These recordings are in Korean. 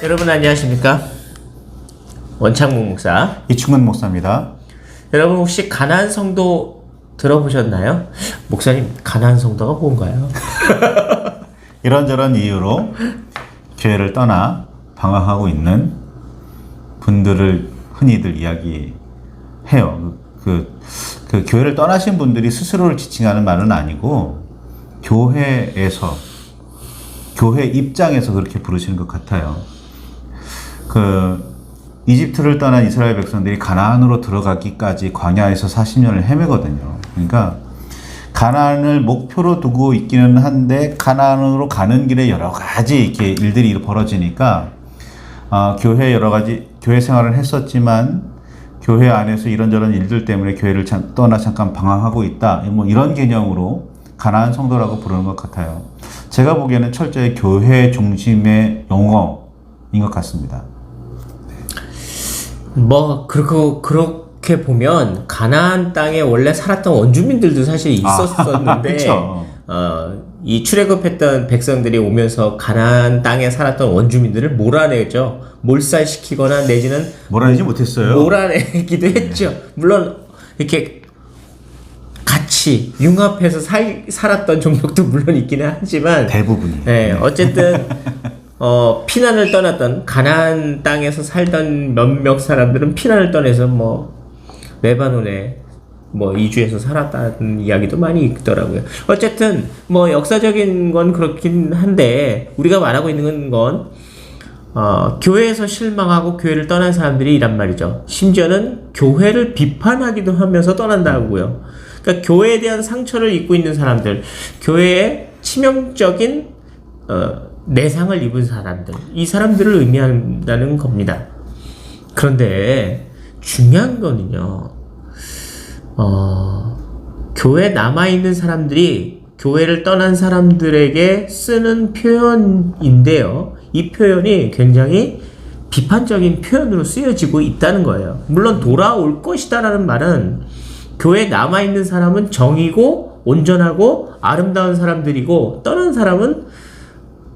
여러분 안녕하십니까? 원창목 목사 이충근 목사입니다. 여러분 혹시 가나안 성도 들어보셨나요? 목사님 가나안 성도가 뭔가요? 이런저런 이유로 교회를 떠나 방황하고 있는 분들을 흔히들 이야기해요. 그 교회를 떠나신 분들이 스스로를 지칭하는 말은 아니고 교회 입장에서 그렇게 부르시는 것 같아요. 이집트를 떠난 이스라엘 백성들이 가나안으로 들어가기까지 광야에서 40년을 헤매거든요. 그러니까 가나안을 목표로 두고 있기는 한데 가나안으로 가는 길에 여러 가지 이렇게 일들이 벌어지니까 교회 여러 가지 교회 생활을 했었지만 교회 안에서 이런저런 일들 때문에 교회를 떠나 잠깐 방황하고 있다. 뭐 이런 개념으로 가나안 성도라고 부르는 것 같아요. 제가 보기에는 철저히 교회 중심의 용어인 것 같습니다. 뭐 그렇게 보면 가나안 땅에 원래 살았던 원주민들도 사실 있었었는데 이 출애굽했던 백성들이 오면서 가나안 땅에 살았던 원주민들을 몰아내죠. 몰살시키거나 내지는 몰아내지 못했어요. 몰아내기도 했죠. 물론 이렇게 같이 융합해서 살았던 종족도 물론 있기는 하지만 대부분이. 네, 어쨌든 피난을 떠났던 가나안 땅에서 살던 몇몇 사람들은 피난을 떠나서 레바논에 이주해서 살았다는 이야기도 많이 있더라고요. 어쨌든 역사적인 건 그렇긴 한데 우리가 말하고 있는 건 교회에서 실망하고 교회를 떠난 사람들이란 말이죠. 심지어는 교회를 비판하기도 하면서 떠난다고요. 그러니까 교회에 대한 상처를 입고 있는 사람들, 교회에 치명적인 내상을 입은 사람들, 이 사람들을 의미한다는 겁니다. 그런데 중요한 거는요, 교회에 남아있는 사람들이 교회를 떠난 사람들에게 쓰는 표현인데요, 이 표현이 굉장히 비판적인 표현으로 쓰여지고 있다는 거예요. 물론 돌아올 것이다 라는 말은 교회에 남아있는 사람은 정이고 온전하고 아름다운 사람들이고 떠난 사람은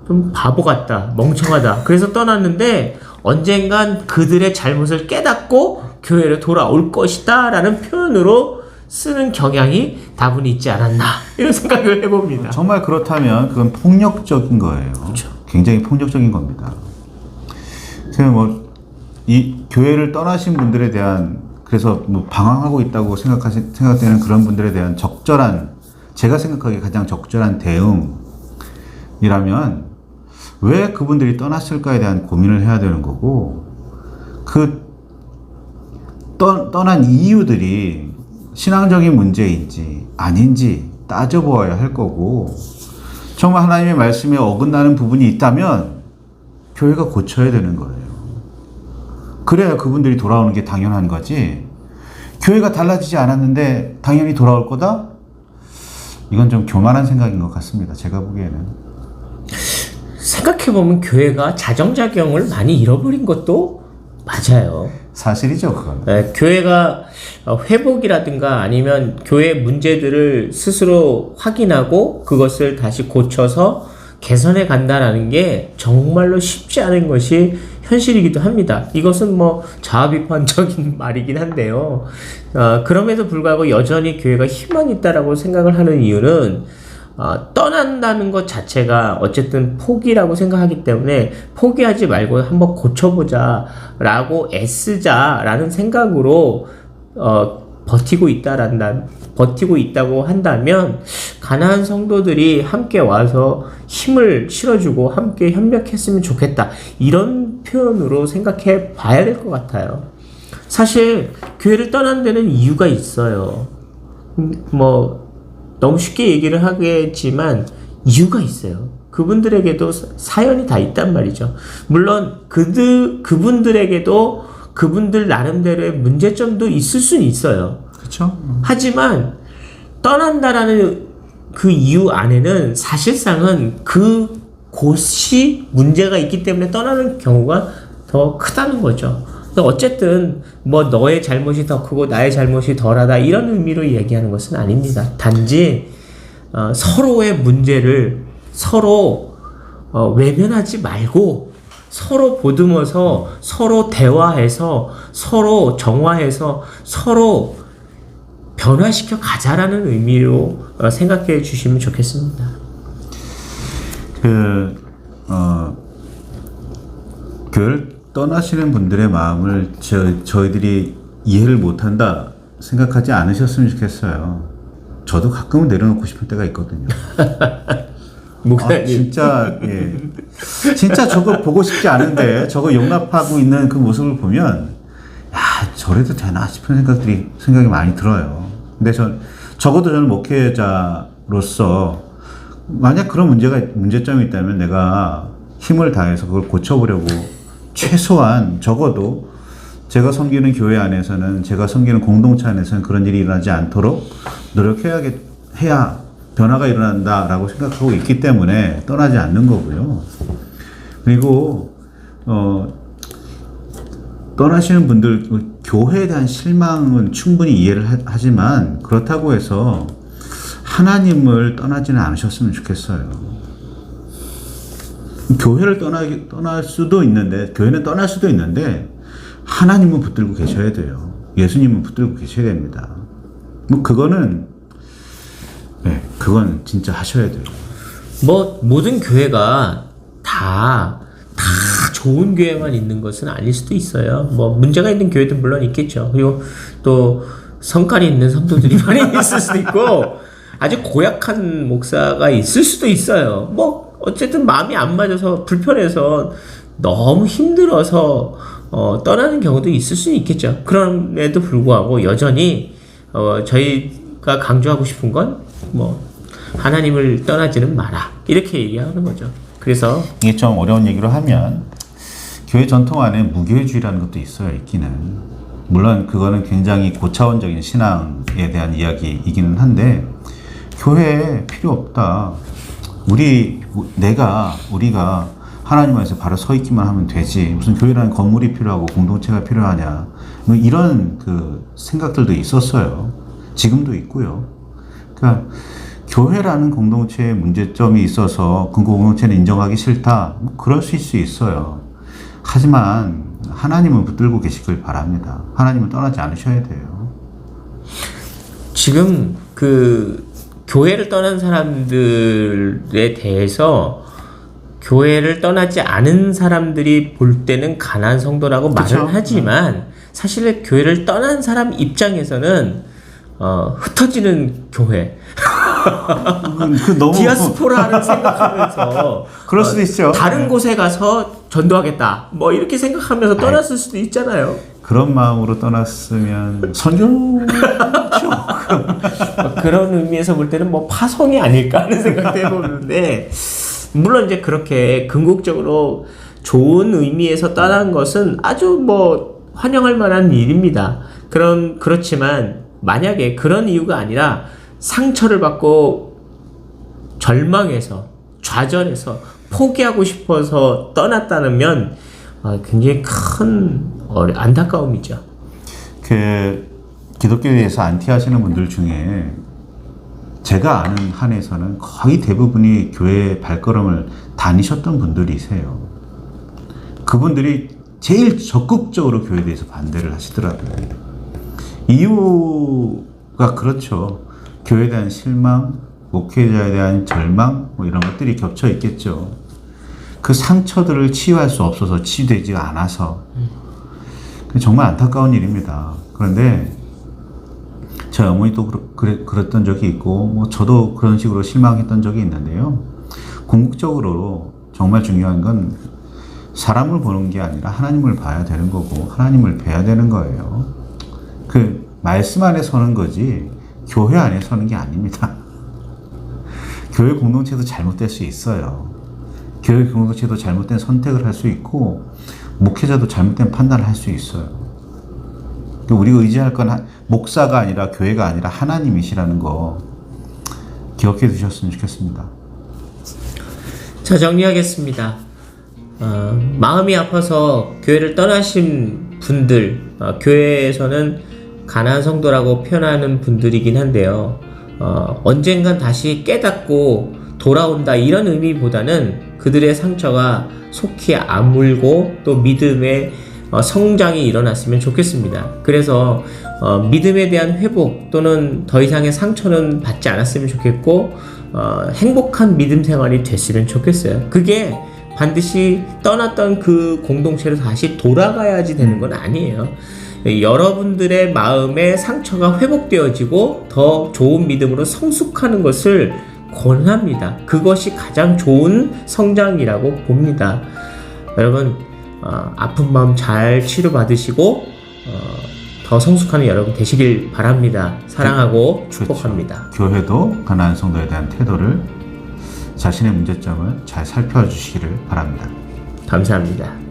좀 바보 같다, 멍청하다. 그래서 떠났는데 언젠간 그들의 잘못을 깨닫고 교회로 돌아올 것이다 라는 표현으로 쓰는 경향이 다분히 있지 않았나 이런 생각을 해봅니다. 정말 그렇다면 그건 폭력적인 거예요. 그렇죠. 굉장히 폭력적인 겁니다. 이 교회를 떠나신 분들에 대한 그래서 방황하고 있다고 생각되는 그런 분들에 대한 제가 생각하기에 가장 적절한 대응이라면 왜 그분들이 떠났을까에 대한 고민을 해야 되는 거고, 떠난 이유들이 신앙적인 문제인지 아닌지 따져보아야 할 거고, 정말 하나님의 말씀에 어긋나는 부분이 있다면 교회가 고쳐야 되는 거예요. 그래야 그분들이 돌아오는 게 당연한 거지. 교회가 달라지지 않았는데 당연히 돌아올 거다? 이건 좀 교만한 생각인 것 같습니다. 제가 보기에는. 생각해보면 교회가 자정작용을 많이 잃어버린 것도 맞아요. 사실이죠, 그건. 네, 교회가 회복이라든가 아니면 교회 문제들을 스스로 확인하고 그것을 다시 고쳐서 개선해 간다라는 게 정말로 쉽지 않은 것이 현실이기도 합니다. 이것은 자아비판적인 말이긴 한데요. 그럼에도 불구하고 여전히 교회가 희망이 있다라고 생각을 하는 이유는 떠난다는 것 자체가 어쨌든 포기라고 생각하기 때문에 포기하지 말고 한번 고쳐보자 라고 애쓰자라는 생각으로 버티고 있다고 한다면 가나안 성도들이 함께 와서 힘을 실어주고 함께 협력했으면 좋겠다, 이런 표현으로 생각해 봐야 될 것 같아요. 사실 교회를 떠난 데는 이유가 있어요. 너무 쉽게 얘기를 하겠지만 이유가 있어요. 그분들에게도 사연이 다 있단 말이죠. 물론 그분들에게도 그분들 나름대로의 문제점도 있을 수는 있어요. 그렇죠. 하지만 떠난다라는 그 이유 안에는 사실상은 그 곳이 문제가 있기 때문에 떠나는 경우가 더 크다는 거죠. 어쨌든 너의 잘못이 더 크고 나의 잘못이 덜하다 이런 의미로 얘기하는 것은 아닙니다. 단지 서로의 문제를 서로 외면하지 말고 서로 보듬어서 서로 대화해서 서로 정화해서 서로 변화시켜 가자라는 의미로 생각해 주시면 좋겠습니다. 교회를 떠나시는 분들의 마음을 저희들이 이해를 못한다 생각하지 않으셨으면 좋겠어요. 저도 가끔은 내려놓고 싶을 때가 있거든요. 목사님. 진짜, 예. 진짜 저거 보고 싶지 않은데, 저거 용납하고 있는 그 모습을 보면, 야, 저래도 되나 싶은 생각이 많이 들어요. 근데 적어도 저는 목회자로서, 만약 그런 문제점이 있다면 내가 힘을 다해서 그걸 고쳐보려고 최소한 적어도 제가 섬기는 교회 안에서는, 제가 섬기는 공동체 안에서는 그런 일이 일어나지 않도록 해야 변화가 일어난다라고 생각하고 있기 때문에 떠나지 않는 거고요. 그리고 떠나시는 분들 교회에 대한 실망은 충분히 이해를 하지만 그렇다고 해서 하나님을 떠나지는 않으셨으면 좋겠어요. 교회를 떠날 수도 있는데, 교회는 떠날 수도 있는데 하나님은 붙들고 계셔야 돼요. 예수님은 붙들고 계셔야 됩니다. 뭐 그건 진짜 하셔야 돼요. 뭐 모든 교회가 다 좋은 교회만 있는 것은 아닐 수도 있어요. 뭐 문제가 있는 교회도 물론 있겠죠. 그리고 또 성깔이 있는 성도들이 많이 있을 수도 있고 아주 고약한 목사가 있을 수도 있어요. 뭐 어쨌든 마음이 안 맞아서 불편해서 너무 힘들어서 떠나는 경우도 있을 수 있겠죠. 그럼에도 불구하고 여전히 저희가 강조하고 싶은 건 뭐 하나님을 떠나지는 마라 이렇게 얘기하는 거죠. 그래서 이게 좀 어려운 얘기로 하면 교회 전통 안에 무교회주의라는 것도 있기는. 물론 그거는 굉장히 고차원적인 신앙에 대한 이야기이기는 한데 교회에 필요 없다. 우리가 하나님 안에서 바로 서 있기만 하면 되지. 무슨 교회라는 건물이 필요하고 공동체가 필요하냐. 뭐 이런 그 생각들도 있었어요. 지금도 있고요. 그러니까 교회라는 공동체에 문제점이 있어서 그 공동체는 인정하기 싫다. 뭐 그럴 수 있어요. 하지만 하나님은 붙들고 계시길 바랍니다. 하나님은 떠나지 않으셔야 돼요. 지금 그 교회를 떠난 사람들에 대해서 교회를 떠나지 않은 사람들이 볼 때는 가난한 성도라고 그쵸? 말을 하지만 사실 교회를 떠난 사람 입장에서는 흩어지는 교회 너무 디아스포라를 생각하면서 그럴 수도 있죠. 다른 곳에 가서 전도하겠다 뭐 이렇게 생각하면서 떠났을 수도 있잖아요. 그런 마음으로 떠났으면 선교죠. 그런 의미에서 볼 때는 뭐 파송이 아닐까 하는 생각도 해보는데 물론 이제 그렇게 궁극적으로 좋은 의미에서 떠난 것은 아주 뭐 환영할 만한 일입니다. 그렇지만 만약에 그런 이유가 아니라 상처를 받고 절망해서 좌절해서 포기하고 싶어서 떠났다면 굉장히 큰 안타까움이죠. 기독교에서 안티하시는 분들 중에 제가 아는 한에서는 거의 대부분이 교회 발걸음을 다니셨던 분들이세요. 그분들이 제일 적극적으로 교회에 대해서 반대를 하시더라고요. 이유가 그렇죠. 교회에 대한 실망, 목회자에 대한 절망 뭐 이런 것들이 겹쳐 있겠죠. 그 상처들을 치유할 수 없어서 치유되지가 않아서 정말 안타까운 일입니다. 그런데 저희 어머니도 그랬던 적이 있고 뭐 저도 그런 식으로 실망했던 적이 있는데요. 궁극적으로 정말 중요한 건 사람을 보는 게 아니라 하나님을 봐야 되는 거고 하나님을 뵈야 되는 거예요. 그 말씀 안에 서는 거지 교회 안에 서는 게 아닙니다. 교회 공동체도 잘못될 수 있어요. 교회 공동체도 잘못된 선택을 할 수 있고 목회자도 잘못된 판단을 할 수 있어요. 우리가 의지할 건 목사가 아니라 교회가 아니라 하나님이시라는 거 기억해 두셨으면 좋겠습니다. 자, 정리하겠습니다. 마음이 아파서 교회를 떠나신 분들, 교회에서는 가난한 성도라고 표현하는 분들이긴 한데요. 언젠간 다시 깨닫고 돌아온다 이런 의미보다는 그들의 상처가 속히 아물고 또 믿음의 성장이 일어났으면 좋겠습니다. 그래서 믿음에 대한 회복 또는 더 이상의 상처는 받지 않았으면 좋겠고 행복한 믿음 생활이 됐으면 좋겠어요. 그게 반드시 떠났던 그 공동체로 다시 돌아가야지 되는 건 아니에요. 여러분들의 마음의 상처가 회복되어지고 더 좋은 믿음으로 성숙하는 것을 권합니다. 그것이 가장 좋은 성장이라고 봅니다. 여러분 아픈 마음 잘 치료받으시고 더 성숙하는 여러분 되시길 바랍니다. 사랑하고 축복합니다. 그렇죠. 교회도 가나안 성도에 대한 태도를 자신의 문제점을 잘 살펴주시기를 바랍니다. 감사합니다.